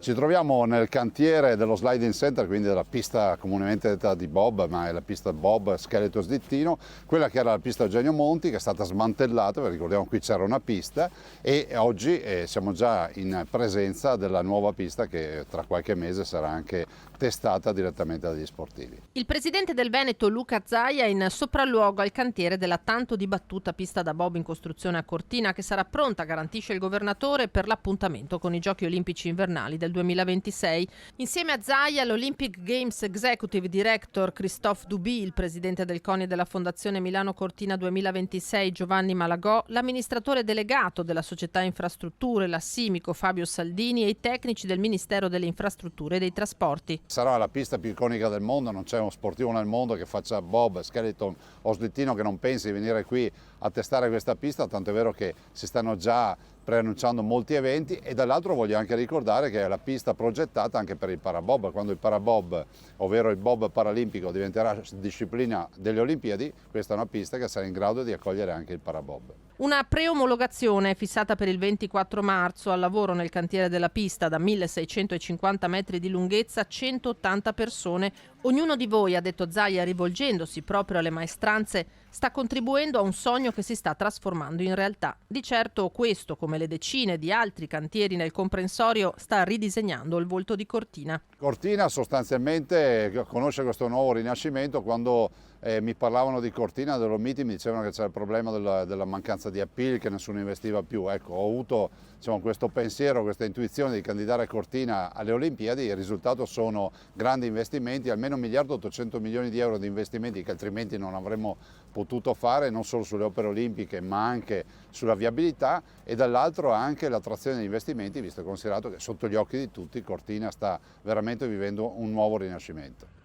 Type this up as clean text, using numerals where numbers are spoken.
Ci troviamo nel cantiere dello Sliding Center, quindi della pista comunemente detta di bob, ma è la pista bob Scheletro Slittino, quella che era la pista Eugenio Monti, che è stata smantellata, perché ricordiamo qui c'era una pista, e oggi siamo già in presenza della nuova pista che tra qualche mese sarà anche testata direttamente dagli sportivi. Il presidente del Veneto Luca Zaia in sopralluogo al cantiere della tanto dibattuta pista da bob in costruzione a Cortina, che sarà pronta, garantisce il governatore, per l'appuntamento con i Giochi Olimpici Invernali del 2026. Insieme a Zaia, l'Olympic Games Executive Director Christophe Duby, il presidente del CONI della Fondazione Milano Cortina 2026 Giovanni Malagò, l'amministratore delegato della società Infrastrutture, la Simico Fabio Saldini e i tecnici del Ministero delle Infrastrutture e dei Trasporti. Sarà la pista più iconica del mondo, non c'è uno sportivo nel mondo che faccia bob, skeleton o slittino che non pensi di venire qui a testare questa pista, tanto è vero che si stanno già preannunciando molti eventi, e dall'altro voglio anche ricordare che è la pista progettata anche per il parabob. Quando il parabob, ovvero il bob paralimpico, diventerà disciplina delle Olimpiadi, questa è una pista che sarà in grado di accogliere anche il parabob. Una preomologazione è fissata per il 24 marzo, al lavoro nel cantiere della pista da 1650 metri di lunghezza, 180 persone. Ognuno di voi, ha detto Zaia rivolgendosi proprio alle maestranze, sta contribuendo a un sogno che si sta trasformando in realtà. Di certo questo, come le decine di altri cantieri nel comprensorio, sta ridisegnando il volto di Cortina. Cortina sostanzialmente conosce questo nuovo rinascimento. Quando mi parlavano di Cortina, dell'Olmiti, mi dicevano che c'era il problema della mancanza di appeal, che nessuno investiva più. Ecco, ho avuto questo pensiero, questa intuizione di candidare Cortina alle Olimpiadi. Il risultato sono grandi investimenti, almeno 1.800 milioni di euro di investimenti che altrimenti non avremmo potuto fare, non solo sulle opere olimpiche ma anche sulla viabilità, e dall'altro anche l'attrazione degli investimenti, visto e considerato che sotto gli occhi di tutti Cortina sta veramente vivendo un nuovo rinascimento.